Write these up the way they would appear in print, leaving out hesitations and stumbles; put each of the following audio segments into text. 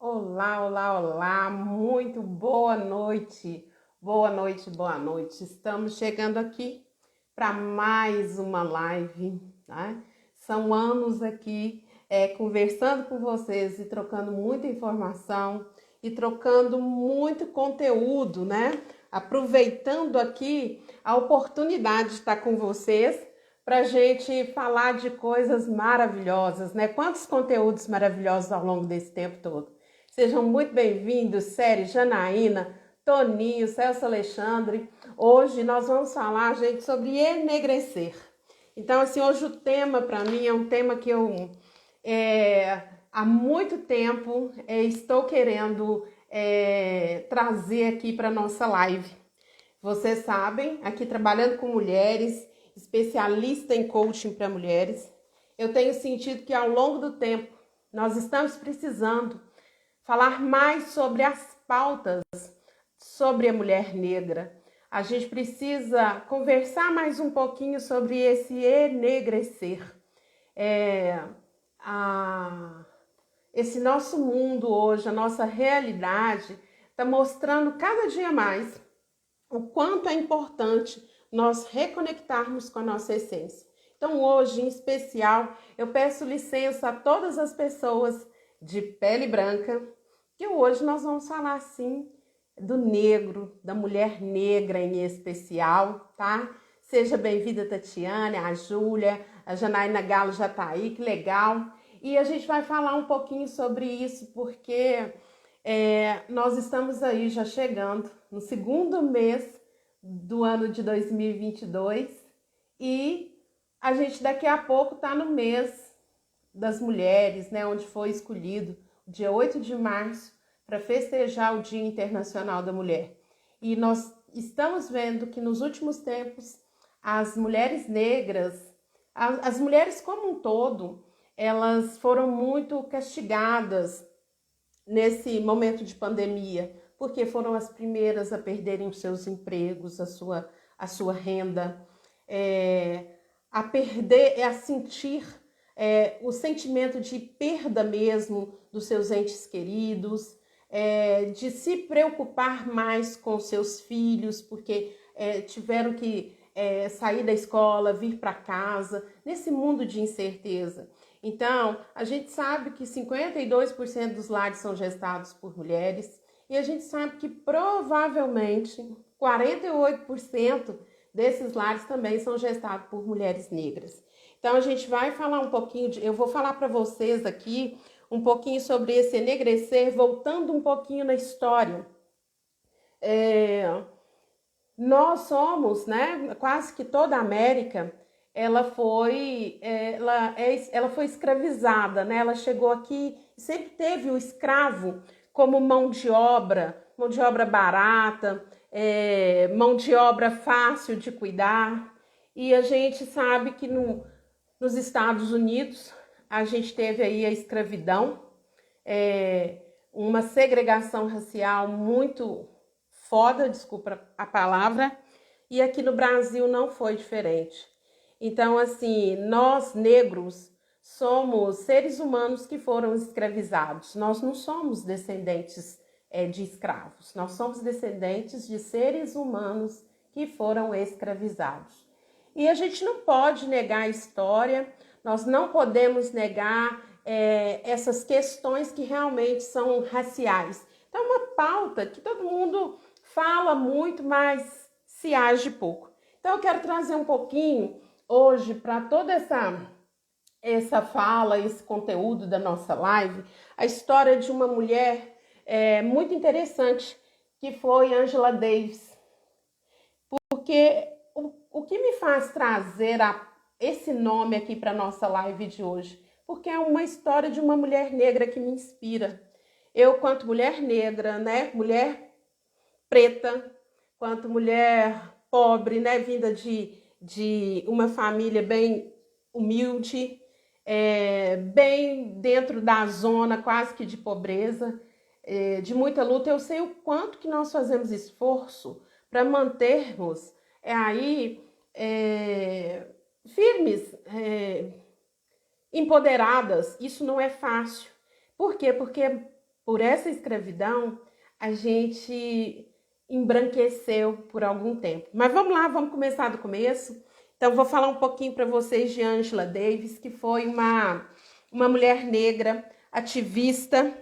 Olá, olá, olá, muito boa noite, boa noite, boa noite. Estamos chegando aqui para mais uma live, né? São anos aqui conversando com vocês e trocando muita informação e trocando muito conteúdo, né? Aproveitando aqui a oportunidade de estar com vocês para a gente falar de coisas maravilhosas, né? Quantos conteúdos maravilhosos ao longo desse tempo todo. Sejam muito bem-vindos, Série, Janaína, Toninho, Celso Alexandre. Hoje nós vamos falar, gente, sobre enegrecer. Então, assim, hoje o tema para mim é um tema que eu há muito tempo estou querendo trazer aqui para nossa live. Vocês sabem, aqui trabalhando com mulheres, especialista em coaching para mulheres, eu tenho sentido que ao longo do tempo nós estamos precisando falar mais sobre as pautas sobre a mulher negra. A gente precisa conversar mais um pouquinho sobre esse enegrecer. Esse nosso mundo hoje, a nossa realidade, está mostrando cada dia mais o quanto é importante nós reconectarmos com a nossa essência. Então, hoje, em especial, eu peço licença a todas as pessoas de pele branca, que hoje nós vamos falar, sim, do negro, da mulher negra em especial, tá? Seja bem-vinda, Tatiane, a Júlia, a Janaína Galo já tá aí, que legal. E a gente vai falar um pouquinho sobre isso, porque nós estamos aí já chegando no segundo mês do ano de 2022 e a gente daqui a pouco está no mês das mulheres, né, onde foi escolhido o dia 8 de março para festejar o Dia Internacional da Mulher. E nós estamos vendo que nos últimos tempos as mulheres negras, as mulheres como um todo, elas foram muito castigadas nesse momento de pandemia, porque foram as primeiras a perderem os seus empregos, a sua renda, a perder, a sentir o sentimento de perda mesmo dos seus entes queridos, de se preocupar mais com seus filhos, porque tiveram que sair da escola, vir para casa, nesse mundo de incerteza. Então, a gente sabe que 52% dos lares são gestados por mulheres e a gente sabe que provavelmente 48% desses lares também são gestados por mulheres negras. Então, a gente vai falar um pouquinho, eu vou falar para vocês aqui um pouquinho sobre esse enegrecer, voltando um pouquinho na história. Nós somos, né, quase que toda a América, ela foi escravizada, né? Ela chegou aqui e sempre teve o escravo como mão de obra barata, mão de obra fácil de cuidar. E a gente sabe que nos Estados Unidos a gente teve aí a escravidão, uma segregação racial muito foda, desculpa a palavra, e aqui no Brasil não foi diferente. Então, assim, nós negros somos seres humanos que foram escravizados. Nós não somos descendentes de escravos. Nós somos descendentes de seres humanos que foram escravizados. E a gente não pode negar a história, nós não podemos negar essas questões que realmente são raciais. Então, é uma pauta que todo mundo fala muito, mas se age pouco. Então, eu quero trazer um pouquinho hoje para toda essa fala, esse conteúdo da nossa live, a história de uma mulher muito interessante, que foi Angela Davis. Porque o que me faz trazer esse nome aqui para nossa live de hoje? Porque é uma história de uma mulher negra que me inspira. Eu, quanto mulher negra, né, mulher preta, quanto mulher pobre, né, vinda de uma família bem humilde, bem dentro da zona quase que de pobreza, de muita luta, eu sei o quanto que nós fazemos esforço para mantermos firmes, empoderadas. Isso não é fácil. Por quê? Porque por essa escravidão, a gente embranqueceu por algum tempo. Mas vamos lá, vamos começar do começo. Então, vou falar um pouquinho para vocês de Angela Davis, que foi uma mulher negra, ativista,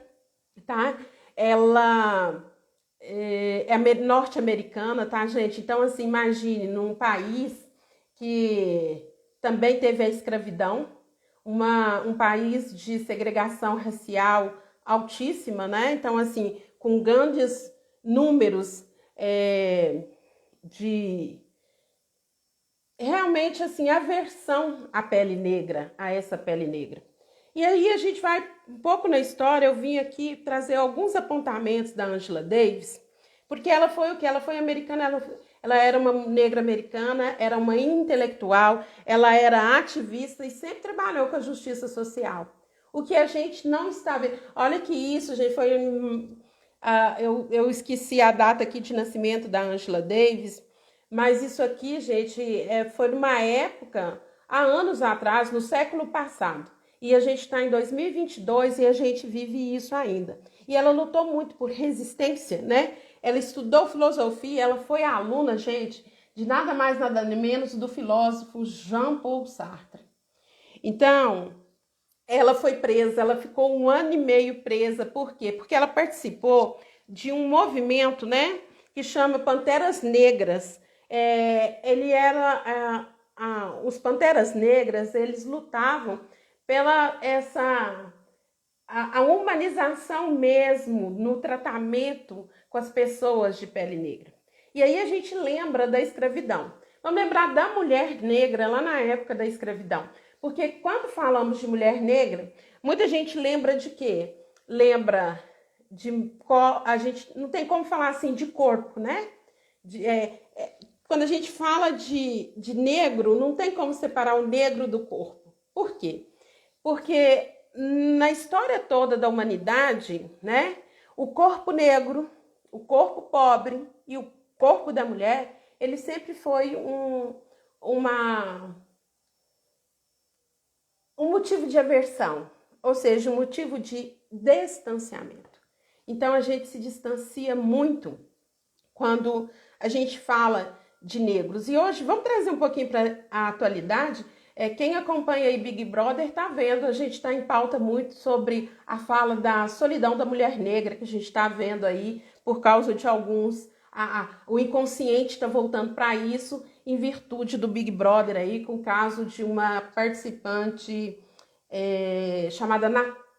tá? Ela é norte-americana, tá, gente? Então, assim, imagine, num país que também teve a escravidão, um país de segregação racial altíssima, né? Então, assim, com grandes números de realmente, assim, aversão à pele negra, a essa pele negra. E aí a gente vai um pouco na história, eu vim aqui trazer alguns apontamentos da Angela Davis, porque ela foi o que? Ela foi americana, ela era uma negra americana, era uma intelectual, ela era ativista e sempre trabalhou com a justiça social. O que a gente não está vendo. Olha que isso, gente, foi... eu esqueci a data aqui de nascimento da Angela Davis, mas isso aqui, gente, foi numa época, há anos atrás, no século passado. E a gente está em 2022 e a gente vive isso ainda. E ela lutou muito por resistência, né? Ela estudou filosofia, ela foi aluna, gente, de nada mais, nada menos do filósofo Jean-Paul Sartre. Então, ela foi presa, ela ficou 1 ano e meio presa. Por quê? Porque ela participou de um movimento, né, que chama Panteras Negras. Os Panteras Negras, eles lutavam pela a humanização mesmo no tratamento com as pessoas de pele negra. E aí a gente lembra da escravidão. Vamos lembrar da mulher negra lá na época da escravidão. Porque quando falamos de mulher negra, muita gente lembra de quê? Lembra de... A gente não tem como falar assim de corpo, né? Quando a gente fala de negro, não tem como separar o negro do corpo. Por quê? Porque na história toda da humanidade, né, o corpo negro, o corpo pobre e o corpo da mulher, ele sempre foi um motivo de aversão, ou seja, um motivo de distanciamento. Então a gente se distancia muito quando a gente fala de negros. E hoje, vamos trazer um pouquinho para a atualidade. Quem acompanha aí Big Brother tá vendo, a gente está em pauta muito sobre a fala da solidão da mulher negra, que a gente está vendo aí por causa de alguns... o inconsciente está voltando para isso em virtude do Big Brother aí, com o caso de uma participante chamada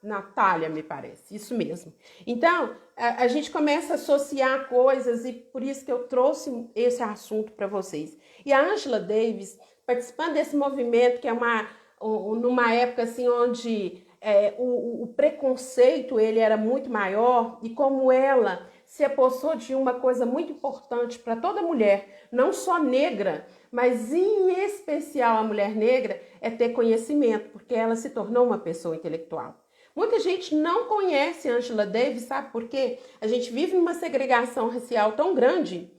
Natália, me parece, isso mesmo. Então, a gente começa a associar coisas e por isso que eu trouxe esse assunto para vocês. E a Angela Davis, participando desse movimento, que é numa época assim onde o preconceito ele era muito maior, e como ela se apossou de uma coisa muito importante para toda mulher, não só negra, mas em especial a mulher negra, é ter conhecimento, porque ela se tornou uma pessoa intelectual. Muita gente não conhece Angela Davis, sabe por quê? A gente vive numa segregação racial tão grande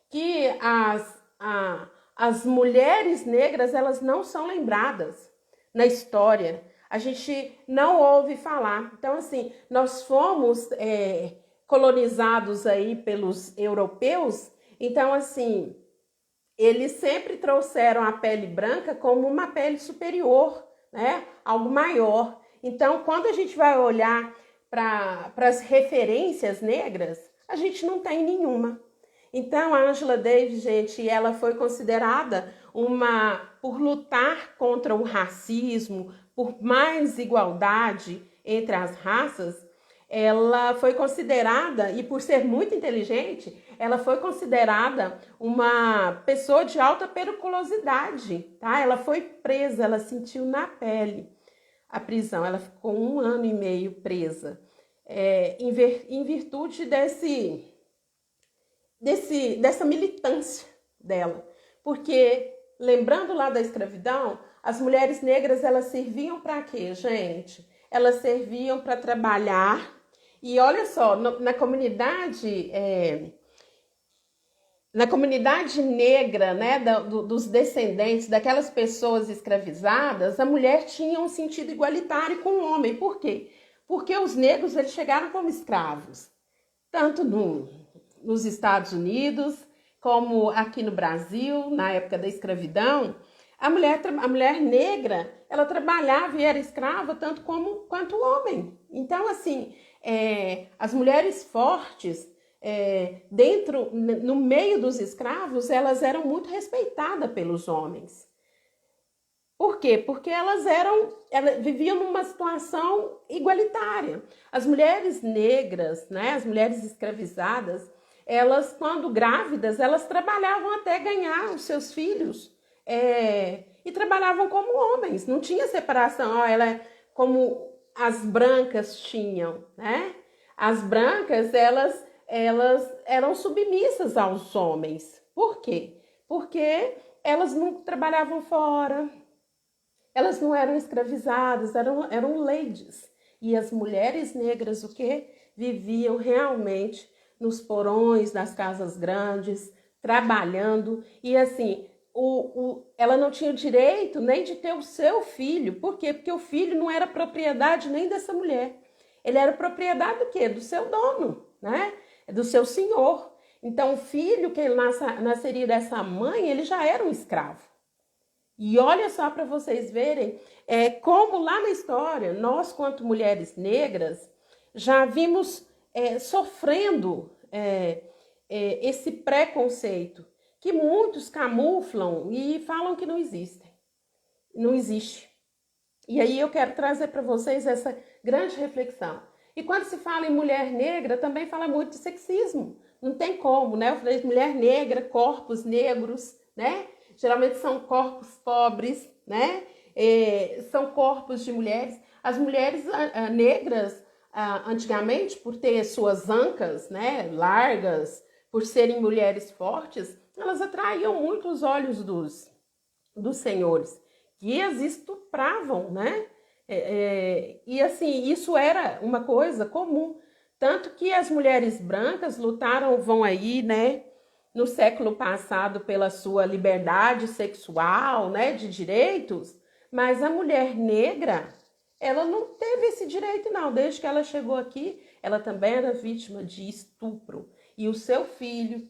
que as mulheres negras, elas não são lembradas na história. A gente não ouve falar. Então, assim, nós fomos colonizados aí pelos europeus. Então, assim, eles sempre trouxeram a pele branca como uma pele superior, né? Algo maior. Então, quando a gente vai olhar para as referências negras, a gente não tem nenhuma. Então, a Angela Davis, gente, ela foi considerada por lutar contra o racismo, por mais igualdade entre as raças, ela foi considerada, e por ser muito inteligente, ela foi considerada uma pessoa de alta periculosidade, tá? Ela foi presa, ela sentiu na pele a prisão, ela ficou 1 ano e meio presa, em virtude dessa militância dela. Porque, lembrando lá da escravidão, as mulheres negras, elas serviam para quê, gente? Elas serviam para trabalhar, e olha só, na comunidade negra, né, dos descendentes daquelas pessoas escravizadas, a mulher tinha um sentido igualitário com o homem. Por quê? Porque os negros eles chegaram como escravos, tanto nos Estados Unidos, como aqui no Brasil, na época da escravidão. A mulher negra, ela trabalhava e era escrava tanto quanto o homem. Então, assim, as mulheres fortes, no meio dos escravos, elas eram muito respeitadas pelos homens. Por quê? Porque elas viviam numa situação igualitária. As mulheres negras, né, as mulheres escravizadas, elas, quando grávidas, elas trabalhavam até ganhar os seus filhos. E trabalhavam como homens, não tinha separação, como as brancas tinham, né? As brancas, elas eram submissas aos homens. Por quê? Porque elas não trabalhavam fora, elas não eram escravizadas, eram ladies. E as mulheres negras, o quê? Viviam realmente nos porões das casas grandes, trabalhando, e assim, ela não tinha direito nem de ter o seu filho. Por quê? Porque o filho não era propriedade nem dessa mulher. Ele era propriedade do quê? Do seu dono, né? Do seu senhor. Então, o filho que ele nasceria dessa mãe, ele já era um escravo. E olha só para vocês verem como lá na história, nós, quanto mulheres negras, já vimos sofrendo esse preconceito, que muitos camuflam e falam que não existem. Não existe. E aí eu quero trazer para vocês essa grande reflexão. E quando se fala em mulher negra, também fala muito de sexismo. Não tem como, né? Eu falei de mulher negra, corpos negros, né? Geralmente são corpos pobres, né? São corpos de mulheres. As mulheres negras, antigamente, por ter suas ancas, né, largas, por serem mulheres fortes, elas atraíam muito os olhos dos senhores, que as estupravam, né? E assim, isso era uma coisa comum. Tanto que as mulheres brancas vão aí, né, no século passado, pela sua liberdade sexual, né, de direitos, mas a mulher negra, ela não teve esse direito, não. Desde que ela chegou aqui, ela também era vítima de estupro. E o seu filho,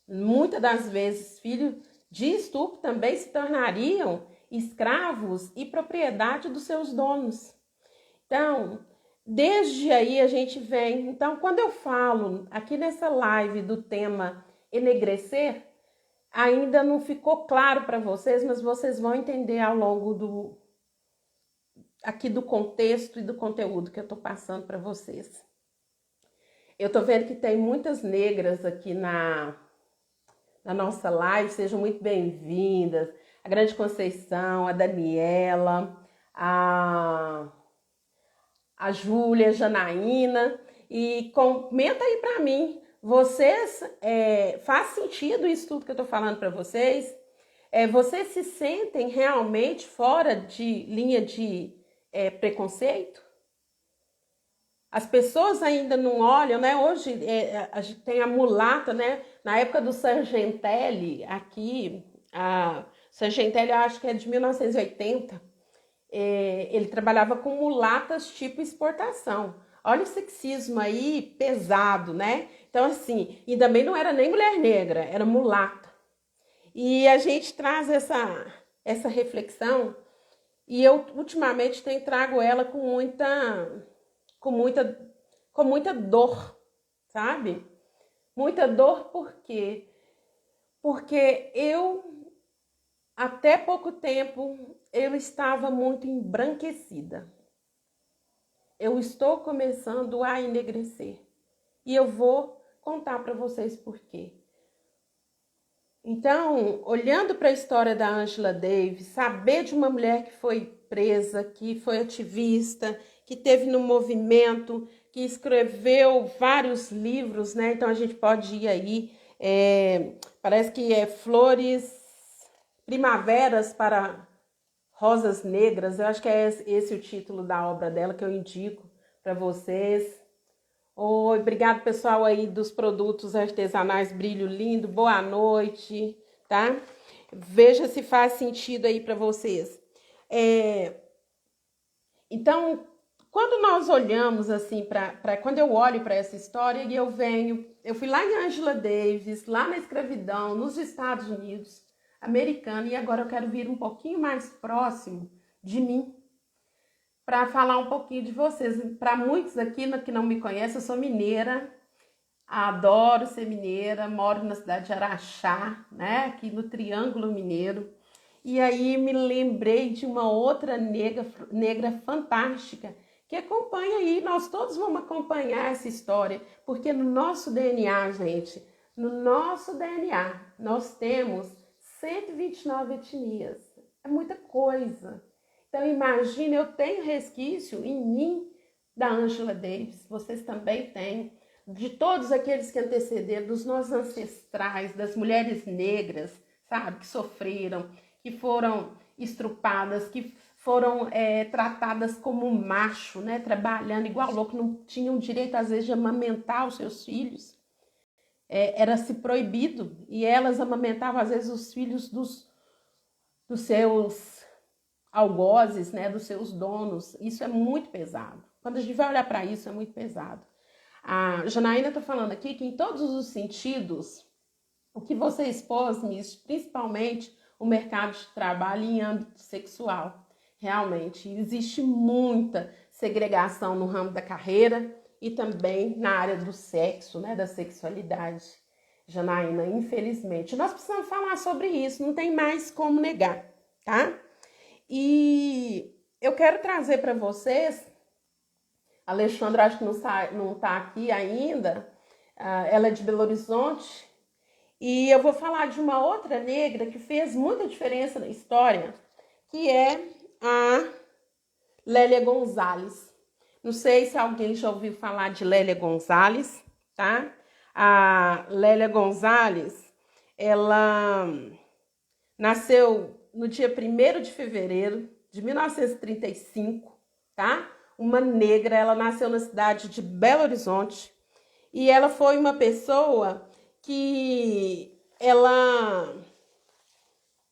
muitas das vezes, filhos de estupro, também se tornariam escravos e propriedade dos seus donos. Então, desde aí a gente vem. Então, quando eu falo aqui nessa live do tema enegrecer, ainda não ficou claro para vocês, mas vocês vão entender ao longo aqui do contexto e do conteúdo que eu estou passando para vocês. Eu estou vendo que tem muitas negras aqui na nossa live, sejam muito bem-vindas. A Grande Conceição, a Daniela, a Júlia, a Janaína. E comenta aí para mim, vocês, faz sentido isso tudo que eu estou falando para vocês? Vocês se sentem realmente fora de linha de preconceito? As pessoas ainda não olham, né? Hoje a gente tem a mulata, né? Na época do Sargentelli, aqui, Sargentelli eu acho que é de 1980, ele trabalhava com mulatas tipo exportação. Olha o sexismo aí pesado, né? Então assim, e também não era nem mulher negra, era mulata. E a gente traz essa reflexão, e eu ultimamente trago ela com muita dor, sabe? Muita dor por quê? Porque até pouco tempo, eu estava muito embranquecida. Eu estou começando a enegrecer. E eu vou contar para vocês por quê. Então, olhando para a história da Angela Davis, saber de uma mulher que foi presa, que foi ativista, que teve no movimento, que escreveu vários livros, né? Então a gente pode ir aí, parece que é Flores, Primaveras para Rosas Negras, eu acho que é esse o título da obra dela que eu indico para vocês. Oi, obrigado pessoal aí dos produtos artesanais Brilho Lindo, boa noite, tá? Veja se faz sentido aí para vocês. Então, quando nós olhamos assim, quando eu olho para essa história e eu fui lá em Angela Davis, lá na escravidão, nos Estados Unidos americano, e agora eu quero vir um pouquinho mais próximo de mim, para falar um pouquinho de vocês. Para muitos aqui que não me conhecem, eu sou mineira, adoro ser mineira, moro na cidade de Araxá, né, aqui no Triângulo Mineiro. E aí me lembrei de uma outra negra fantástica que acompanha aí, nós todos vamos acompanhar essa história, porque no nosso DNA, gente, no nosso DNA, nós temos 129 etnias, é muita coisa. Então imagina, eu tenho resquício em mim da Angela Davis, vocês também têm, de todos aqueles que antecederam, dos nossos ancestrais, das mulheres negras, sabe, que sofreram, que foram estrupadas, que foram tratadas como macho, né, trabalhando igual louco, não tinham direito às vezes de amamentar os seus filhos, era-se proibido, e elas amamentavam às vezes os filhos dos seus algozes, né, dos seus donos. Isso é muito pesado. Quando a gente vai olhar para isso, é muito pesado. A Janaína está falando aqui que em todos os sentidos, o que você expôs, Miss, principalmente o mercado de trabalho em âmbito sexual. Realmente, existe muita segregação no ramo da carreira e também na área do sexo, né, da sexualidade. Janaína, infelizmente. Nós precisamos falar sobre isso, não tem mais como negar, tá? E eu quero trazer para vocês, a Alexandra acho que não tá aqui ainda, ela é de Belo Horizonte, e eu vou falar de uma outra negra que fez muita diferença na história, que é a Lélia Gonzalez. Não sei se alguém já ouviu falar de Lélia Gonzalez, tá? A Lélia Gonzalez, ela nasceu no dia 1º de fevereiro de 1935, tá? Uma negra, ela nasceu na cidade de Belo Horizonte e ela foi uma pessoa que ela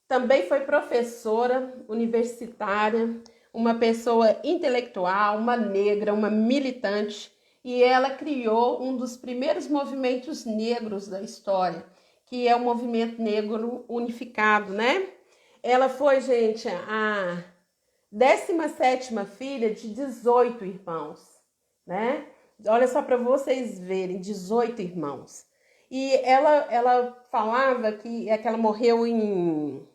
também foi professora universitária, uma pessoa intelectual, uma negra, uma militante, e ela criou um dos primeiros movimentos negros da história, que é o movimento negro unificado, né? Ela foi, gente, a 17ª filha de 18 irmãos, né? Olha só para vocês verem, 18 irmãos. E ela falava que ela morreu em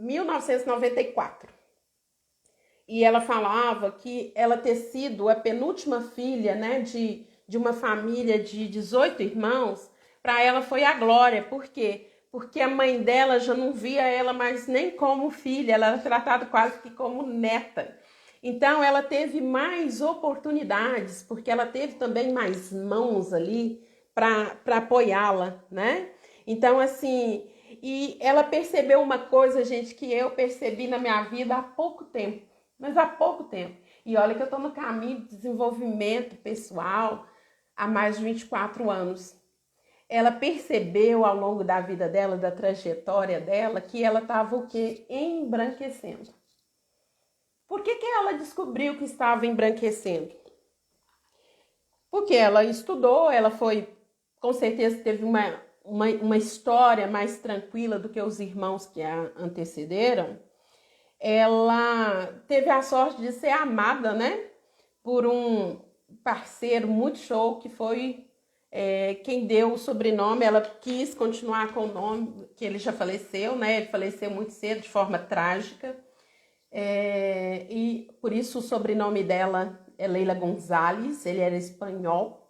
1994. E ela falava que ela ter sido a penúltima filha, né, de uma família de 18 irmãos, para ela foi a glória. Por quê? Porque a mãe dela já não via ela mais nem como filha, ela era tratada quase que como neta. Então ela teve mais oportunidades, porque ela teve também mais mãos ali para apoiá-la, né? Então, assim, e ela percebeu uma coisa, gente, que eu percebi na minha vida há pouco tempo, mas há pouco tempo. E olha que eu estou no caminho de desenvolvimento pessoal há mais de 24 anos. Ela percebeu ao longo da vida dela, da trajetória dela, que ela estava o quê? Embranquecendo. Por que ela descobriu que estava embranquecendo? Porque ela estudou, ela foi, com certeza teve uma história mais tranquila do que os irmãos que a antecederam. Ela teve a sorte de ser amada, né, por um parceiro muito show, que foi quem deu o sobrenome. Ela quis continuar com o nome, que ele já faleceu, né, ele faleceu muito cedo, de forma trágica, e por isso o sobrenome dela é Leila Gonzalez, ele era espanhol.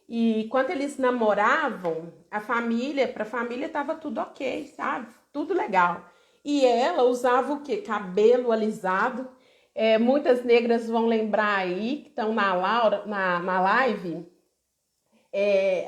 E quando eles namoravam, para a família estava tudo ok, sabe? Tudo legal. E ela usava o quê? Cabelo alisado. Muitas negras vão lembrar aí, que estão na live.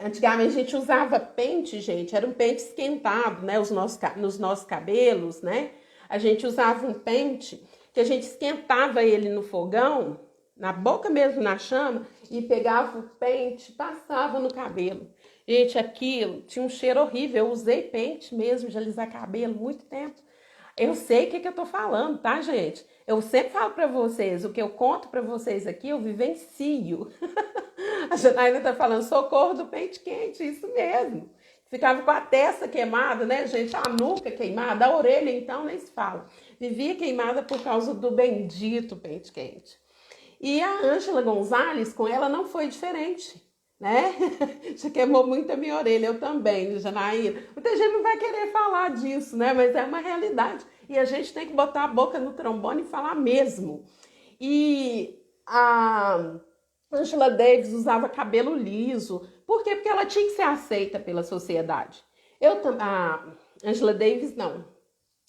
Antigamente a gente usava pente, gente. Era um pente esquentado, né? Nos nossos cabelos, né? A gente usava um pente que a gente esquentava ele no fogão, na boca mesmo, na chama, e pegava o pente, passava no cabelo. Gente, aquilo tinha um cheiro horrível. Eu usei pente mesmo de alisar cabelo muito tempo. Eu sei o que eu tô falando, tá, gente? Eu sempre falo para vocês, o que eu conto para vocês aqui, eu vivencio. A Janaína tá falando, socorro do pente quente, isso mesmo. Ficava com a testa queimada, né, gente? A nuca queimada, a orelha, então, nem se fala. Vivia queimada por causa do bendito pente quente. E a Ângela Gonzalez, com ela, não foi diferente, né? Já queimou muito a minha orelha, eu também, Janaína. Muita gente não vai querer falar disso, né? Mas é uma realidade. E a gente tem que botar a boca no trombone e falar mesmo. E a Angela Davis usava cabelo liso. Por quê? Porque ela tinha que ser aceita pela sociedade. A Angela Davis, não.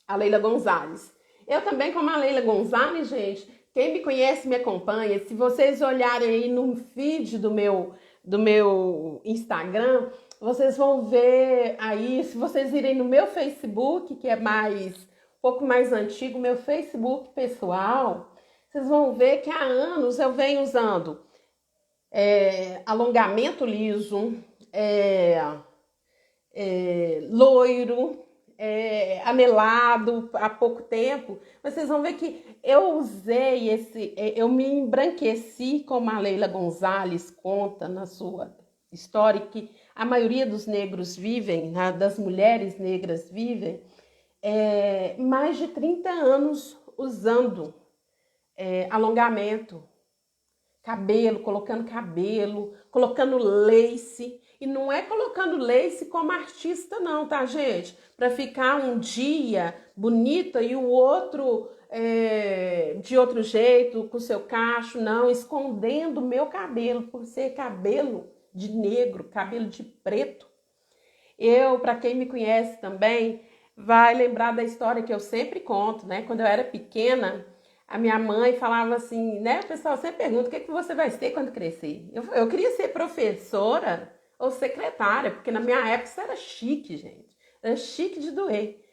A Leila Gonzalez. Eu também, como a Leila Gonzalez, gente, quem me conhece me acompanha. Se vocês olharem aí no feed do meu Instagram, vocês vão ver aí, se vocês irem no meu Facebook, que é um pouco mais antigo, meu Facebook pessoal, vocês vão ver que há anos eu venho usando alongamento liso, loiro, anelado há pouco tempo. Vocês vão ver que eu usei eu me embranqueci, como a Leila Gonzalez conta na sua história, que a maioria dos negros vivem, né, das mulheres negras vivem, mais de 30 anos usando alongamento, colocando lace. E não é colocando lace como artista não, tá, gente? Para ficar um dia bonita e o outro de outro jeito, com seu cacho, não, escondendo o meu cabelo, por ser cabelo de negro, cabelo de preto. Para quem me conhece também, vai lembrar da história que eu sempre conto, né? Quando eu era pequena, a minha mãe falava assim, né? O pessoal sempre pergunta, o que você vai ser quando crescer? Eu queria ser professora ou secretária, porque na minha época isso era chique, gente. Era chique de doer.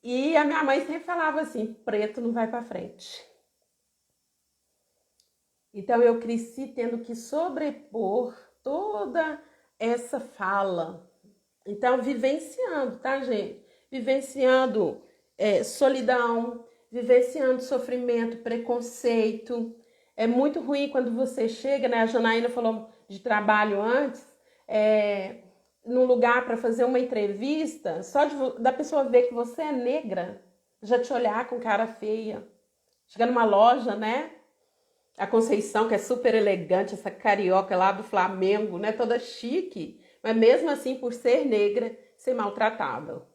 E a minha mãe sempre falava assim, preto não vai para frente. Então eu cresci tendo que sobrepor toda essa fala. Então, vivenciando, tá, gente? Vivenciando solidão, vivenciando sofrimento, preconceito. É muito ruim quando você chega, né? A Janaína falou de trabalho antes, num lugar para fazer uma entrevista, só da pessoa ver que você é negra, já te olhar com cara feia. Chegar numa loja, né? A Conceição, que é super elegante, essa carioca lá do Flamengo, né? Toda chique, mas mesmo assim, por ser negra, ser maltratada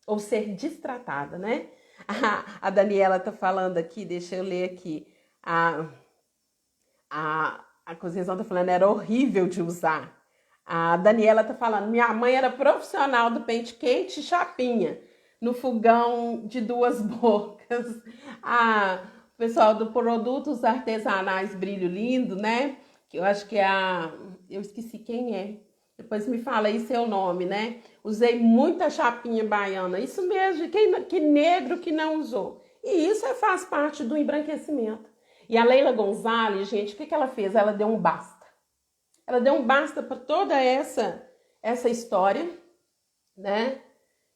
ou ser destratada, né? A Daniela tá falando aqui, deixa eu ler aqui. A Conceição tá falando, era horrível de usar. A Daniela tá falando, minha mãe era profissional do pente quente e chapinha, no fogão de duas bocas. O pessoal do Produtos Artesanais Brilho Lindo, né? Que eu acho que eu esqueci quem é. Depois me fala aí seu nome, né? Usei muita chapinha baiana. Isso mesmo, que negro que não usou. E isso faz parte do embranquecimento. E a Leila Gonzalez, gente, o que ela fez? Ela deu um basta. Ela deu um basta para toda essa história, né?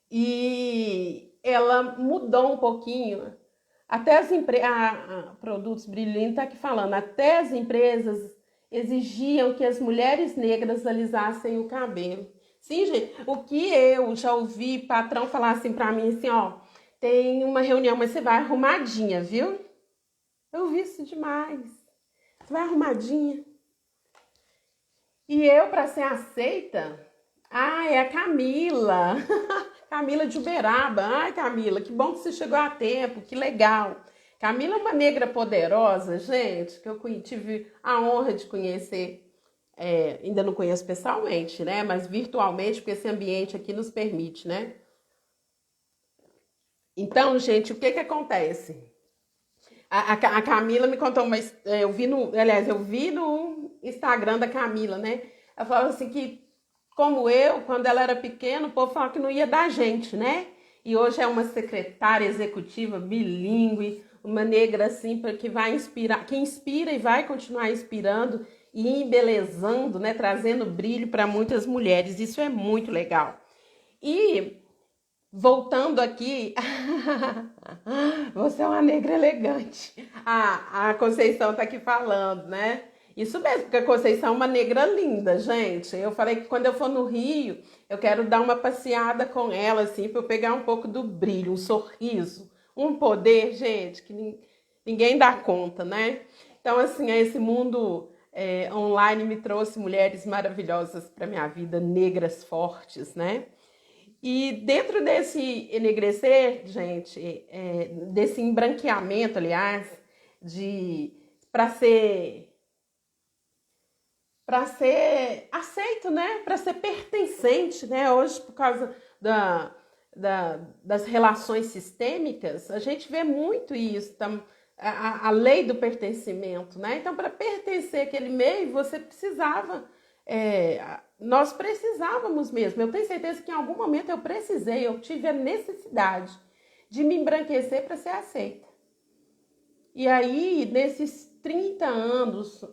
E ela mudou um pouquinho. Até as Produtos Brilhantes está aqui falando, até as empresas exigiam que as mulheres negras alisassem o cabelo. Sim, gente, o que eu já ouvi patrão falar assim para mim, assim, ó, tem uma reunião, mas você vai arrumadinha, viu? Eu vi isso demais. Você vai arrumadinha. E eu, para ser aceita, é a Camila. Camila de Uberaba. Ai, Camila, que bom que você chegou a tempo, que legal. Camila é uma negra poderosa, gente, que eu tive a honra de conhecer. Ainda não conheço pessoalmente, né? Mas virtualmente, porque esse ambiente aqui nos permite, né? Então, gente, o que acontece? A Camila me contou eu vi no Instagram da Camila, né? Ela falava assim que, como eu, quando ela era pequena, o povo falava que não ia dar gente, né? E hoje é uma secretária executiva bilíngue, uma negra assim, que vai inspirar, que inspira e vai continuar inspirando e embelezando, né? Trazendo brilho para muitas mulheres. Isso é muito legal. E voltando aqui, você é uma negra elegante. A Conceição tá aqui falando, né? Isso mesmo, porque a Conceição é uma negra linda, gente. Eu falei que quando eu for no Rio, eu quero dar uma passeada com ela, assim, para eu pegar um pouco do brilho, um sorriso, um poder, gente, que ninguém dá conta, né? Então, assim, esse mundo online me trouxe mulheres maravilhosas para minha vida, negras fortes, né? E dentro desse enegrecer, gente, desse embranqueamento, aliás, de para ser aceito, né? Para ser pertencente, né? Hoje, por causa das relações sistêmicas, a gente vê muito isso, a lei do pertencimento, né? Então, para pertencer àquele meio, você precisava, nós precisávamos mesmo. Eu tenho certeza que em algum momento eu precisei, eu tive a necessidade de me embranquecer para ser aceita. E aí, nesses 30 anos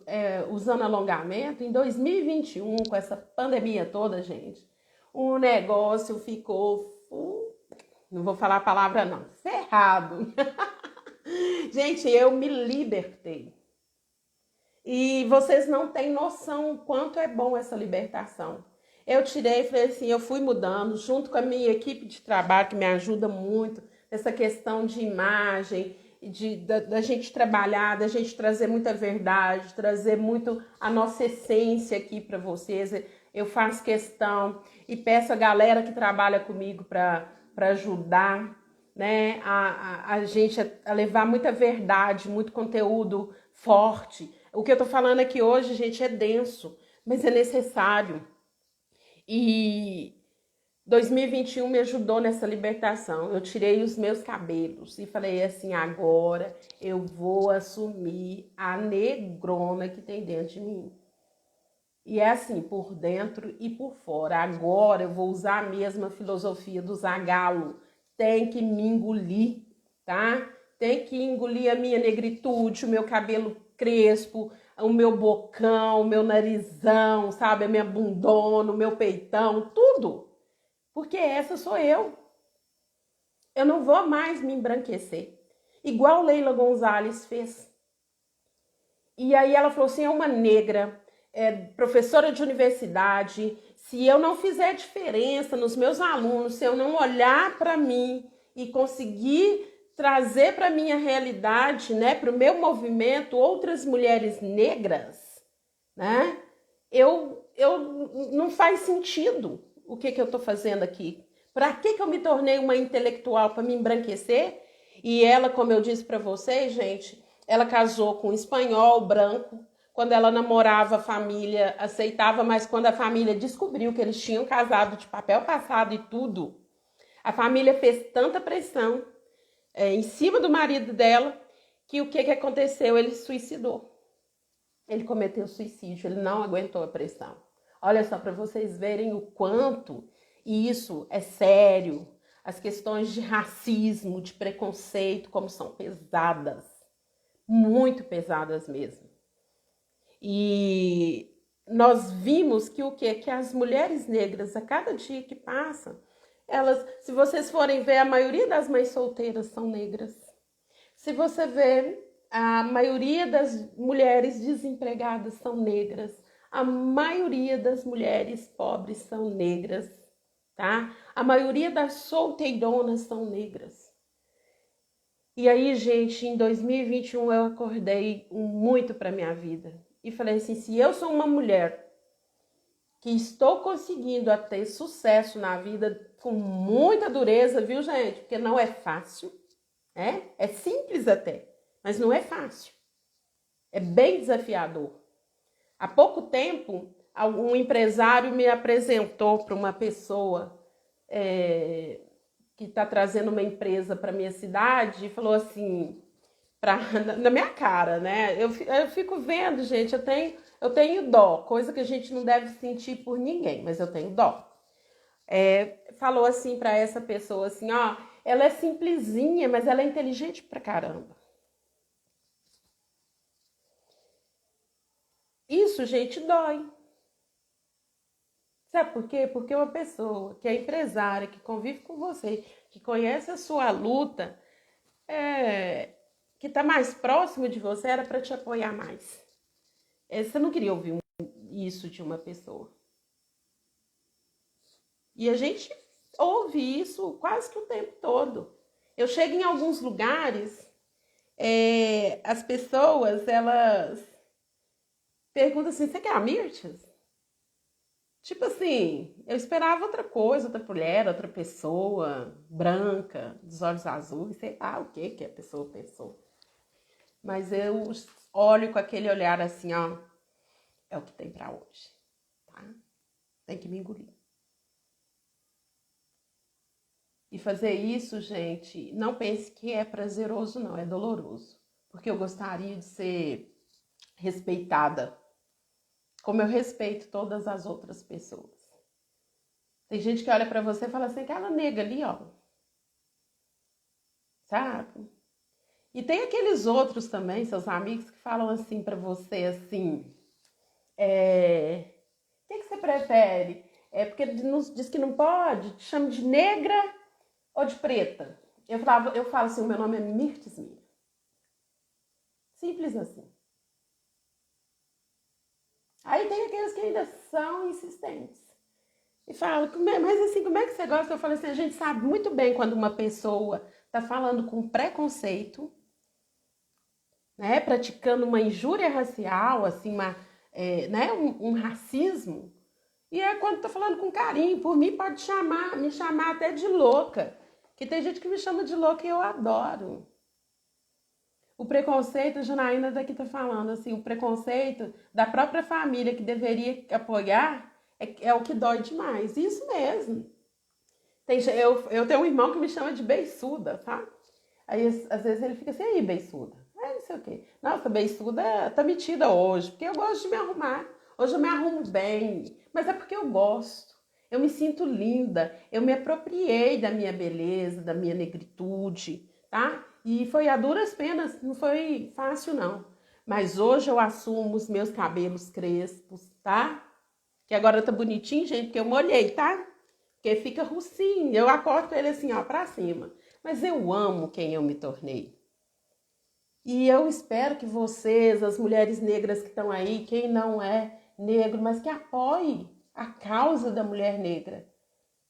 usando alongamento, em 2021, com essa pandemia toda, gente, o negócio ficou, não vou falar a palavra não, ferrado. Gente, eu me libertei. E vocês não têm noção o quanto é bom essa libertação. Eu tirei, falei assim, eu fui mudando, junto com a minha equipe de trabalho, que me ajuda muito, essa questão de imagem, da gente trabalhar, da gente trazer muita verdade, trazer muito a nossa essência aqui para vocês. Eu faço questão e peço a galera que trabalha comigo para ajudar, né, a gente a levar muita verdade, muito conteúdo forte. O que eu tô falando aqui hoje, gente, é denso, mas é necessário. E 2021 me ajudou nessa libertação. Eu tirei os meus cabelos e falei assim, agora eu vou assumir a negrona que tem dentro de mim. E é assim, por dentro e por fora. Agora eu vou usar a mesma filosofia do Zagalo. Tem que me engolir, tá? Tem que engolir a minha negritude, o meu cabelo crespo, o meu bocão, o meu narizão, sabe? A minha bundona, o meu peitão, tudo. Porque essa sou eu. Eu não vou mais me embranquecer. Igual Leila Gonzalez fez. E aí ela falou assim, é uma negra, professora de universidade, se eu não fizer diferença nos meus alunos, se eu não olhar para mim e conseguir trazer para a minha realidade, né, para o meu movimento, outras mulheres negras, né, eu não faz sentido o que eu estou fazendo aqui. Para que eu me tornei uma intelectual? Para me embranquecer? E ela, como eu disse para vocês, gente, ela casou com um espanhol branco. Quando ela namorava, a família aceitava, mas quando a família descobriu que eles tinham casado de papel passado e tudo, a família fez tanta pressão em cima do marido dela que o que aconteceu? Ele se suicidou. Ele cometeu suicídio, ele não aguentou a pressão. Olha só, para vocês verem o quanto isso é sério, as questões de racismo, de preconceito, como são pesadas, muito pesadas mesmo. E nós vimos que o quê? Que as mulheres negras, a cada dia que passa, elas, se vocês forem ver, a maioria das mães solteiras são negras. Se você ver, a maioria das mulheres desempregadas são negras. A maioria das mulheres pobres são negras, tá? A maioria das solteironas são negras. E aí, gente, em 2021 eu acordei muito para minha vida e falei assim, se eu sou uma mulher que estou conseguindo a ter sucesso na vida com muita dureza, viu, gente? Porque não é fácil, né? É simples até, mas não é fácil. É bem desafiador. Há pouco tempo, um empresário me apresentou para uma pessoa que está trazendo uma empresa para minha cidade e falou assim, na minha cara, né? Eu fico vendo, gente, eu tenho dó, coisa que a gente não deve sentir por ninguém, mas eu tenho dó. Falou assim para essa pessoa assim, ó, ela é simplesinha, mas ela é inteligente pra caramba. Isso, gente, dói. Sabe por quê? Porque uma pessoa que é empresária, que convive com você, que conhece a sua luta, que está mais próximo de você, era para te apoiar mais. Você não queria ouvir isso de uma pessoa. E a gente ouve isso quase que o tempo todo. Eu chego em alguns lugares, as pessoas, elas perguntam assim, você quer a Mirtes? Tipo assim, eu esperava outra coisa, outra mulher, outra pessoa, branca, dos olhos azuis, sei lá o que a pessoa pensou. Mas eu olho com aquele olhar assim, ó, é o que tem pra hoje, tá? Tem que me engolir. E fazer isso, gente, não pense que é prazeroso, não, é doloroso. Porque eu gostaria de ser respeitada, como eu respeito todas as outras pessoas. Tem gente que olha pra você e fala assim, aquela nega ali, ó. Sabe? E tem aqueles outros também, seus amigos, que falam assim pra você, assim, o que você prefere? Porque diz que não pode, te chama de negra ou de preta? Eu falo assim, o meu nome é Mirtes Mira. Simples assim. Aí tem aqueles que ainda são insistentes. E falam, mas assim, como é que você gosta? Eu falo assim, a gente sabe muito bem quando uma pessoa tá falando com preconceito, né, praticando uma injúria racial, assim, né, um racismo, e é quando tá falando com carinho. Por mim pode me chamar até de louca, que tem gente que me chama de louca e eu adoro. O preconceito, a Janaína daqui tá falando, assim, o preconceito da própria família que deveria apoiar é o que dói demais. Isso mesmo. Eu tenho um irmão que me chama de beiçuda, tá? Aí, às vezes, ele fica assim, aí, beiçuda. Aí, não sei o quê. Nossa, beiçuda tá metida hoje, porque eu gosto de me arrumar. Hoje eu me arrumo bem, mas é porque eu gosto. Eu me sinto linda, eu me apropriei da minha beleza, da minha negritude, tá? E foi a duras penas, não foi fácil, não. Mas hoje eu assumo os meus cabelos crespos, tá? Que agora tá bonitinho, gente, porque eu molhei, tá? Porque fica russinho. Eu acordo ele assim, ó, pra cima. Mas eu amo quem eu me tornei. E eu espero que vocês, as mulheres negras que estão aí, quem não é negro, mas que apoie a causa da mulher negra.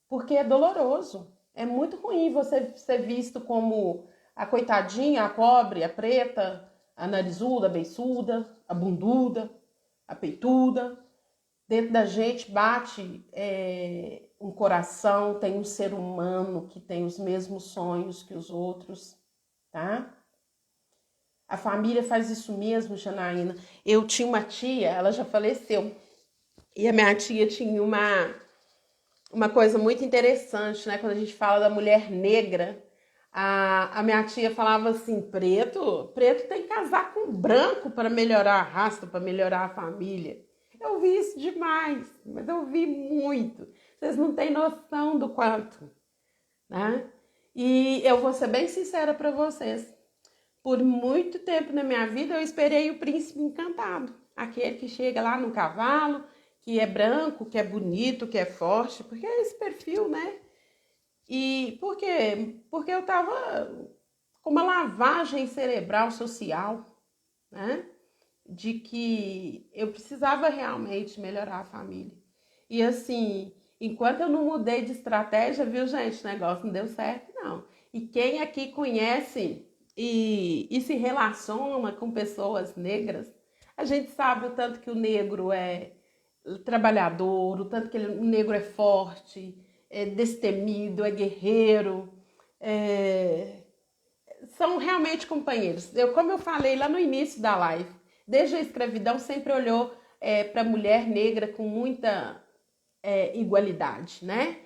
Porque é doloroso. É muito ruim você ser visto como a coitadinha, a pobre, a preta, a narizuda, a beiçuda, a bunduda, a peituda. Dentro da gente bate um coração, tem um ser humano que tem os mesmos sonhos que os outros, tá? A família faz isso mesmo, Janaína. Eu tinha uma tia, ela já faleceu, e a minha tia tinha uma coisa muito interessante, né? Quando a gente fala da mulher negra, a minha tia falava assim, preto tem que casar com branco para melhorar a raça, para melhorar a família. Eu vi isso demais, mas eu vi muito. Vocês não têm noção do quanto, né? E eu vou ser bem sincera para vocês. Por muito tempo na minha vida eu esperei o príncipe encantado. Aquele que chega lá no cavalo, que é branco, que é bonito, que é forte. Porque é esse perfil, né? E por quê? Porque eu tava com uma lavagem cerebral social, né? De que eu precisava realmente melhorar a família. E assim, enquanto eu não mudei de estratégia, viu, gente, o negócio não deu certo, não. E quem aqui conhece e se relaciona com pessoas negras, a gente sabe o tanto que o negro é trabalhador, o tanto que o negro é forte, é destemido, é guerreiro, são realmente companheiros. Como eu falei lá no início da live, desde a escravidão sempre olhou para a mulher negra com muita igualdade, né?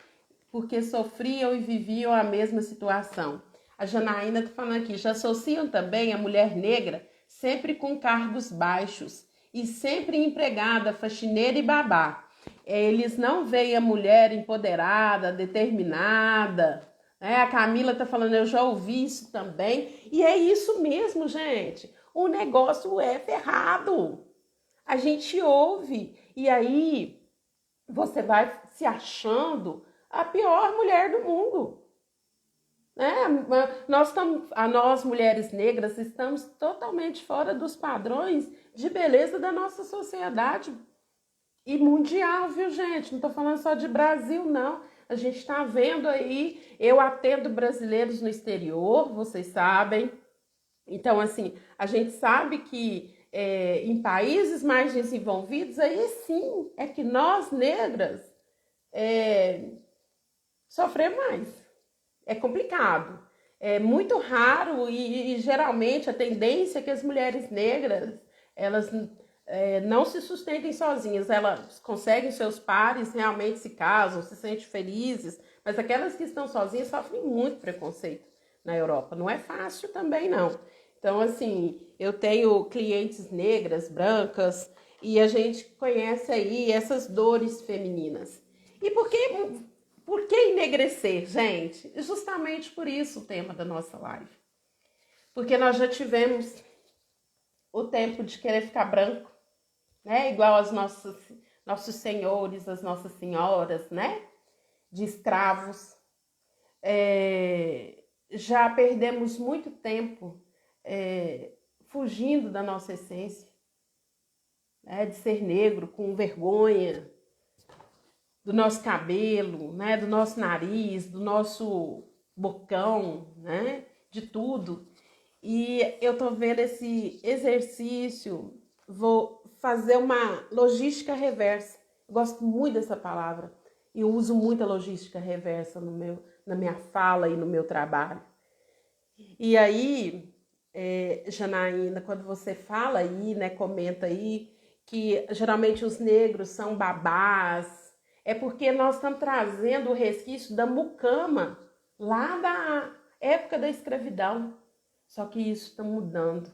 Porque sofriam e viviam a mesma situação. A Janaína está falando aqui, já associam também a mulher negra sempre com cargos baixos e sempre empregada, faxineira e babá. Eles não veem a mulher empoderada, determinada. A Camila está falando, eu já ouvi isso também. E é isso mesmo, gente. O negócio é ferrado. A gente ouve. E aí, você vai se achando a pior mulher do mundo. Né? Nós mulheres negras estamos totalmente fora dos padrões de beleza da nossa sociedade e mundial, viu, gente? Não estou falando só de Brasil, não. A gente está vendo aí, eu atendo brasileiros no exterior, vocês sabem. Então, assim, a gente sabe que em países mais desenvolvidos, aí sim, é que nós negras sofremos mais. É complicado. É muito raro e geralmente a tendência é que as mulheres negras, elas não se sustentem sozinhas, elas conseguem seus pares, realmente se casam, se sentem felizes, mas aquelas que estão sozinhas sofrem muito preconceito na Europa. Não é fácil também, não. Então, assim, eu tenho clientes negras, brancas, e a gente conhece aí essas dores femininas. E por que enegrecer, gente? Justamente por isso o tema da nossa live. Porque nós já tivemos o tempo de querer ficar branco, né? Igual aos nossos senhores, as nossas senhoras, né? De escravos. Já perdemos muito tempo fugindo da nossa essência, né? De ser negro, com vergonha do nosso cabelo, né? Do nosso nariz, do nosso bocão, né? De tudo. E eu tô vendo esse exercício, vou fazer uma logística reversa. Eu gosto muito dessa palavra. E eu uso muito a logística reversa na minha fala e no meu trabalho. E aí, Janaína, quando você fala aí, né, comenta aí, que geralmente os negros são babás, é porque nós estamos trazendo o resquício da mucama, lá da época da escravidão. Só que isso está mudando.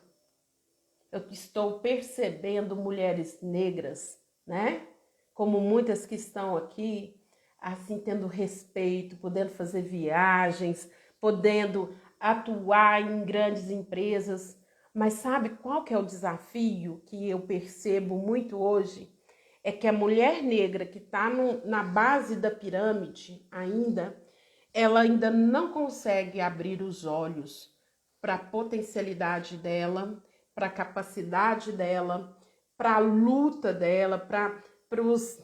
Eu estou percebendo mulheres negras, né? Como muitas que estão aqui, assim, tendo respeito, podendo fazer viagens, podendo atuar em grandes empresas. Mas sabe qual que é o desafio que eu percebo muito hoje? É que a mulher negra que está na base da pirâmide ela ainda não consegue abrir os olhos para a potencialidade dela, para a capacidade dela, para a luta dela, para os...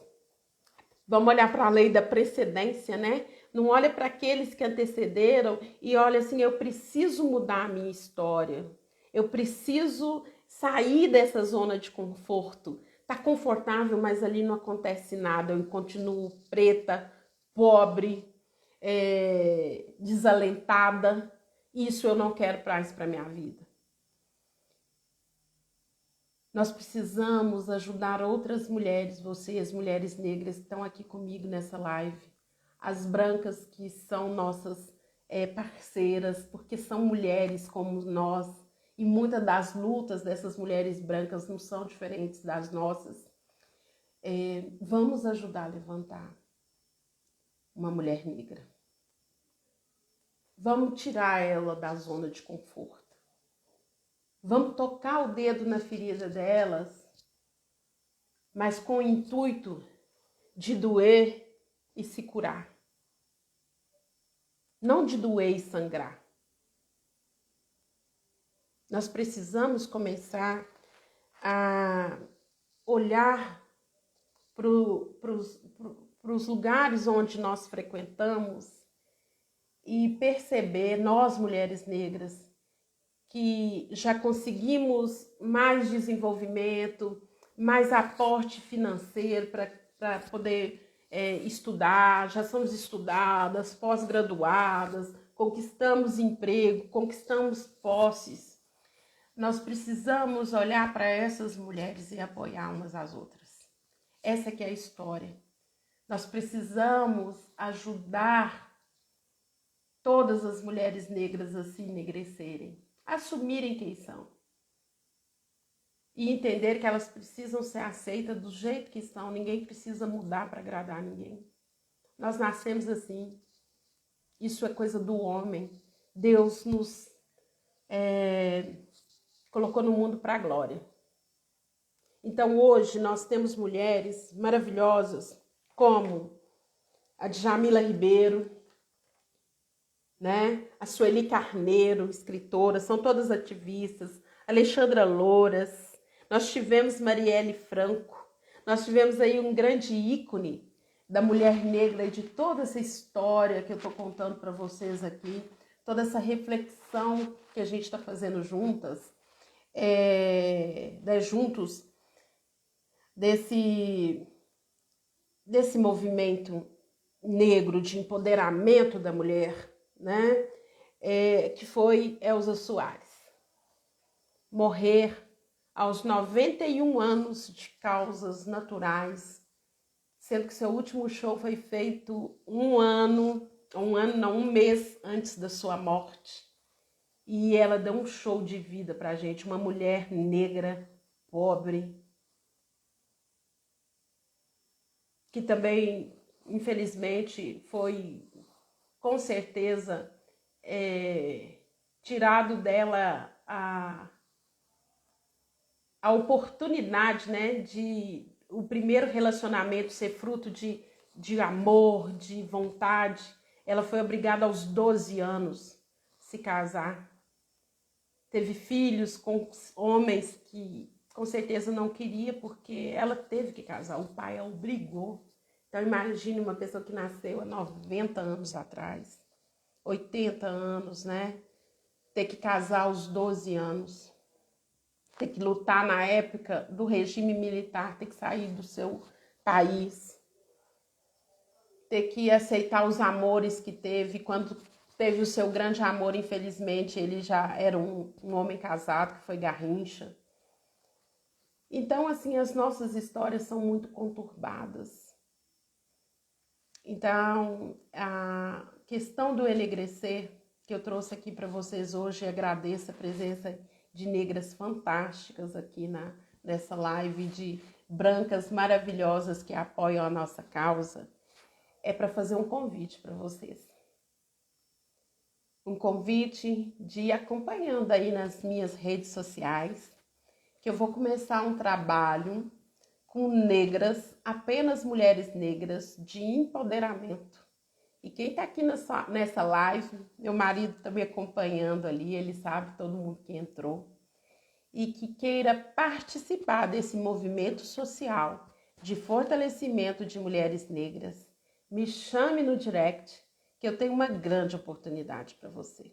Vamos olhar para a lei da precedência, né? Não olha para aqueles que antecederam e olha assim, eu preciso mudar a minha história. Eu preciso sair dessa zona de conforto. Tá confortável, mas ali não acontece nada. Eu continuo preta, pobre, desalentada. Isso eu não quero mais para minha vida. Nós precisamos ajudar outras mulheres, vocês, mulheres negras que estão aqui comigo nessa live, as brancas que são nossas parceiras, porque são mulheres como nós, e muitas das lutas dessas mulheres brancas não são diferentes das nossas. Vamos ajudar a levantar uma mulher negra. Vamos tirar ela da zona de conforto. Vamos tocar o dedo na ferida delas, mas com o intuito de doer e se curar. Não de doer e sangrar. Nós precisamos começar a olhar para os lugares onde nós frequentamos e perceber, nós mulheres negras, que já conseguimos mais desenvolvimento, mais aporte financeiro para poder estudar, já somos estudadas, pós-graduadas, conquistamos emprego, conquistamos posses. Nós precisamos olhar para essas mulheres e apoiar umas às outras. Essa que é a história. Nós precisamos ajudar todas as mulheres negras a se enegrecerem, assumirem quem são e entender que elas precisam ser aceitas do jeito que estão. Ninguém precisa mudar para agradar ninguém. Nós nascemos assim. Isso é coisa do homem. Deus nos colocou no mundo para a glória. Então hoje nós temos mulheres maravilhosas como a Djamila Ribeiro, né? A Sueli Carneiro, escritora, são todas ativistas, Alexandra Louras, nós tivemos Marielle Franco, nós tivemos aí um grande ícone da mulher negra e de toda essa história que eu estou contando para vocês aqui, toda essa reflexão que a gente está fazendo juntas, juntos, desse movimento negro de empoderamento da mulher, né? Que foi Elza Soares. Morrer aos 91 anos de causas naturais, sendo que seu último show foi feito um mês antes da sua morte. E ela deu um show de vida pra gente, uma mulher negra, pobre, que também, infelizmente, foi, com certeza, tirado dela a oportunidade, né, de o primeiro relacionamento ser fruto de amor, de vontade. Ela foi obrigada aos 12 anos a se casar. Teve filhos com homens que com certeza não queria, porque ela teve que casar, o pai a obrigou. Então imagine uma pessoa que nasceu há 90 anos atrás, 80 anos, né? Ter que casar aos 12 anos, ter que lutar na época do regime militar, ter que sair do seu país, ter que aceitar os amores que teve. Quando teve o seu grande amor, infelizmente, ele já era um homem casado, que foi Garrincha. Então, assim, as nossas histórias são muito conturbadas. Então, a questão do enegrecer que eu trouxe aqui para vocês hoje, agradeço a presença de negras fantásticas aqui nessa live, de brancas maravilhosas que apoiam a nossa causa, é para fazer um convite para vocês. Um convite de ir acompanhando aí nas minhas redes sociais, que eu vou começar um trabalho com negras, apenas mulheres negras, de empoderamento. E quem está aqui nessa live, meu marido está me acompanhando ali, ele sabe, todo mundo que entrou, e que queira participar desse movimento social de fortalecimento de mulheres negras, me chame no direct, que eu tenho uma grande oportunidade para você.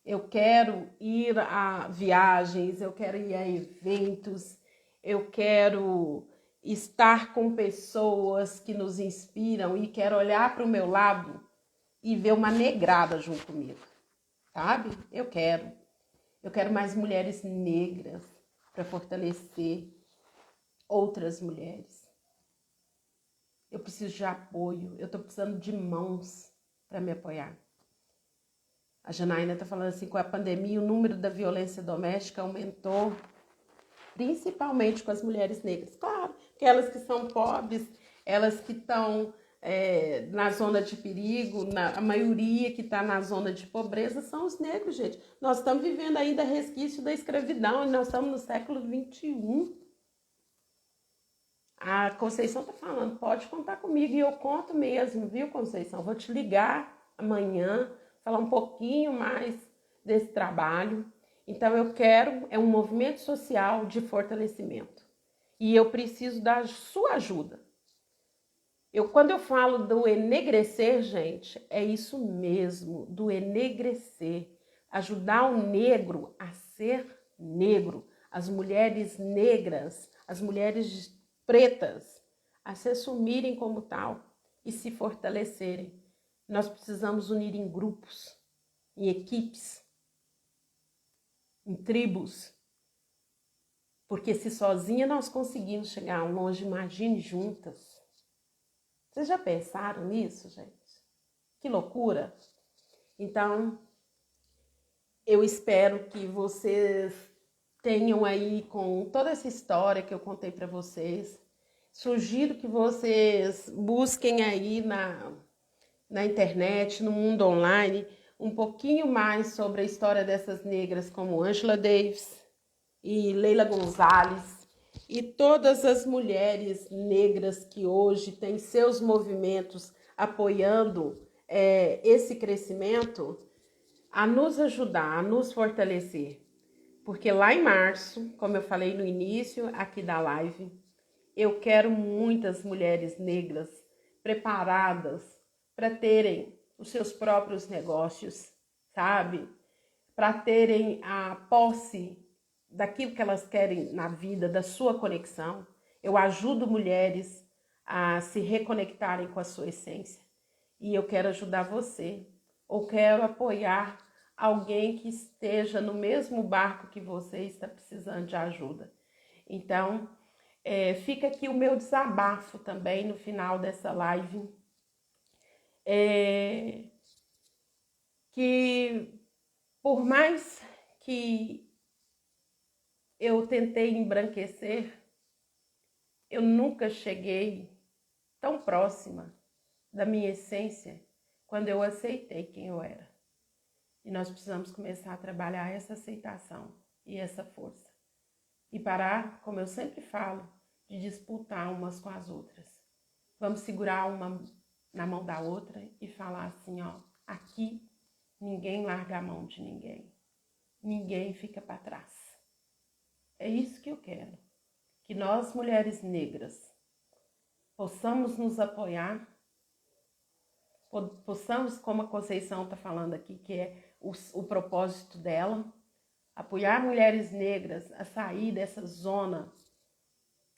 Eu quero ir a viagens, eu quero ir a eventos, eu quero estar com pessoas que nos inspiram e quero olhar para o meu lado e ver uma negrada junto comigo, sabe? Eu quero mais mulheres negras para fortalecer outras mulheres. Eu preciso de apoio, eu estou precisando de mãos para me apoiar. A Janaína está falando assim, com a pandemia, o número da violência doméstica aumentou, principalmente com as mulheres negras. Claro, que elas que são pobres, elas que estão na zona de perigo, a maioria que está na zona de pobreza são os negros, gente. Nós estamos vivendo ainda resquício da escravidão, e nós estamos no século XXI. A Conceição está falando, pode contar comigo, e eu conto mesmo, viu, Conceição? Vou te ligar amanhã, falar um pouquinho mais desse trabalho. Então eu quero, é um movimento social de fortalecimento. E eu preciso da sua ajuda. Quando eu falo do enegrecer, gente, é isso mesmo, do enegrecer. Ajudar o negro a ser negro. As mulheres negras, as mulheres pretas, a se assumirem como tal e se fortalecerem. Nós precisamos unir em grupos, em equipes, em tribos, porque se sozinha nós conseguimos chegar longe, imagine juntas. Vocês já pensaram nisso, gente? Que loucura! Então, eu espero que vocês tenham aí, com toda essa história que eu contei para vocês, sugiro que vocês busquem aí na internet, no mundo online, um pouquinho mais sobre a história dessas negras como Angela Davis e Leila Gonzalez, e todas as mulheres negras que hoje têm seus movimentos apoiando esse crescimento, a nos ajudar, a nos fortalecer. Porque lá em março, como eu falei no início aqui da live, eu quero muitas mulheres negras preparadas para terem os seus próprios negócios, sabe? Para terem a posse daquilo que elas querem na vida, da sua conexão. Eu ajudo mulheres a se reconectarem com a sua essência. E eu quero ajudar você, ou quero apoiar alguém que esteja no mesmo barco que você está precisando de ajuda. Então, fica aqui o meu desabafo também no final dessa live. Que por mais que eu tentei embranquecer, eu nunca cheguei tão próxima da minha essência quando eu aceitei quem eu era. E nós precisamos começar a trabalhar essa aceitação e essa força. E parar, como eu sempre falo, de disputar umas com as outras. Vamos segurar uma na mão da outra e falar assim, ó, aqui ninguém larga a mão de ninguém. Ninguém fica para trás. É isso que eu quero. Que nós, mulheres negras, possamos nos apoiar, possamos, como a Conceição está falando aqui, que é o propósito dela, apoiar mulheres negras a sair dessa zona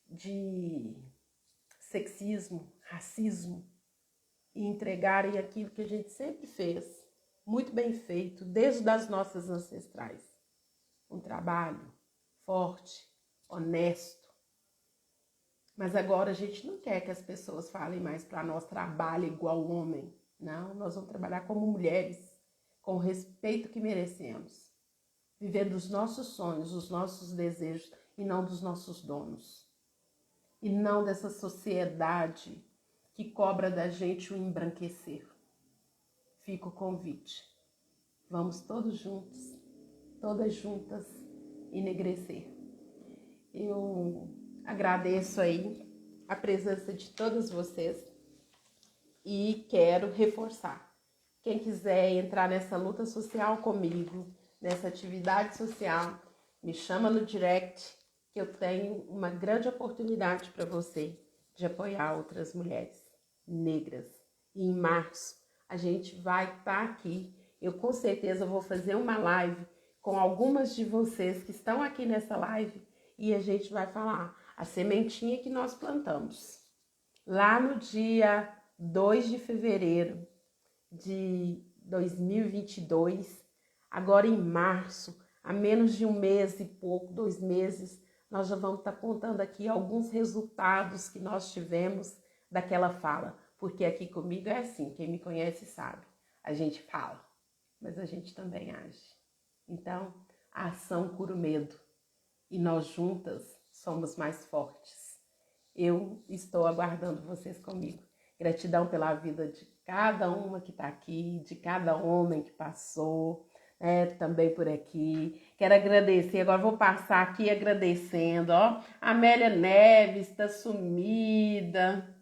de sexismo, racismo e entregarem aquilo que a gente sempre fez, muito bem feito, desde as nossas ancestrais. Um trabalho forte, honesto. Mas agora a gente não quer que as pessoas falem mais para nós, trabalha igual homem. Não, nós vamos trabalhar como mulheres, com o respeito que merecemos. Viver dos nossos sonhos, dos nossos desejos e não dos nossos donos. E não dessa sociedade que cobra da gente o embranquecer. Fica o convite. Vamos todos juntos, todas juntas, enegrecer. Eu agradeço aí a presença de todas vocês e quero reforçar. Quem quiser entrar nessa luta social comigo, nessa atividade social, me chama no direct, que eu tenho uma grande oportunidade para você de apoiar outras mulheres negras. E em março a gente vai estar aqui. Eu com certeza vou fazer uma live com algumas de vocês que estão aqui nessa live e a gente vai falar a sementinha que nós plantamos. Lá no dia 2 de fevereiro de 2022, agora em março, há menos de um mês e pouco, 2 meses, nós já vamos estar contando aqui alguns resultados que nós tivemos daquela fala. Porque aqui comigo é assim, quem me conhece sabe. A gente fala, mas a gente também age. Então, a ação cura o medo. E nós juntas somos mais fortes. Eu estou aguardando vocês comigo. Gratidão pela vida de cada uma que está aqui, de cada homem que passou, também por aqui. Quero agradecer, agora vou passar aqui agradecendo, ó. Amélia Neves está sumida.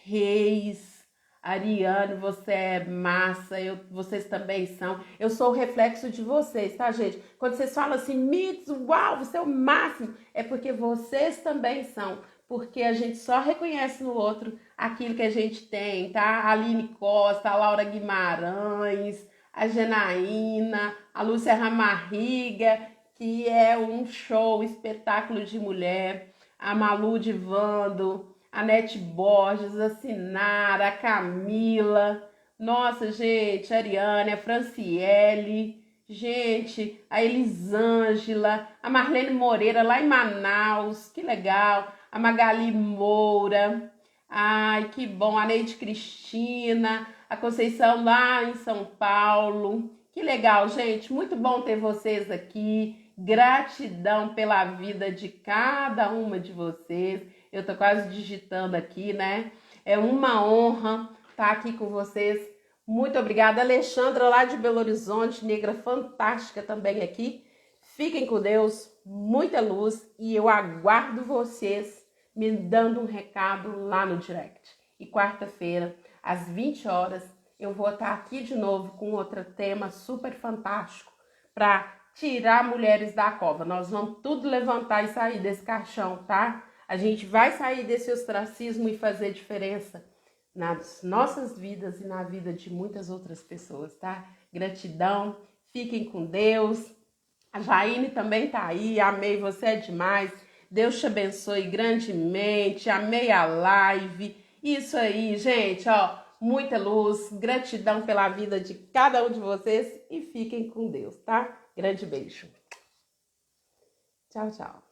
Reis, Ariane, você é massa, vocês também são. Eu sou o reflexo de vocês, tá, gente? Quando vocês falam assim, Mits, uau, você é o máximo, é porque vocês também são. Porque a gente só reconhece no outro aquilo que a gente tem, tá? A Aline Costa, a Laura Guimarães, a Janaína, a Lúcia Ramarriga, que é um show, espetáculo de mulher, a Malu Divando, a Nete Borges, a Sinara, a Camila, nossa, gente, a Ariane, a Franciele, gente, a Elisângela, a Marlene Moreira lá em Manaus, que legal, a Magali Moura, ai, que bom, a Neide Cristina, a Conceição lá em São Paulo, que legal, gente, muito bom ter vocês aqui, gratidão pela vida de cada uma de vocês. Eu tô quase digitando aqui, né? É uma honra estar aqui com vocês. Muito obrigada. Alexandra, lá de Belo Horizonte, negra fantástica também aqui. Fiquem com Deus, muita luz e eu aguardo vocês me dando um recado lá no direct. E quarta-feira, às 20 horas, eu vou estar aqui de novo com outro tema super fantástico para tirar mulheres da cova. Nós vamos tudo levantar e sair desse caixão, tá? A gente vai sair desse ostracismo e fazer diferença nas nossas vidas e na vida de muitas outras pessoas, tá? Gratidão, fiquem com Deus. A Jaine também tá aí, amei, você é demais. Deus te abençoe grandemente, amei a live. Isso aí, gente, ó, muita luz, gratidão pela vida de cada um de vocês e fiquem com Deus, tá? Grande beijo. Tchau, tchau.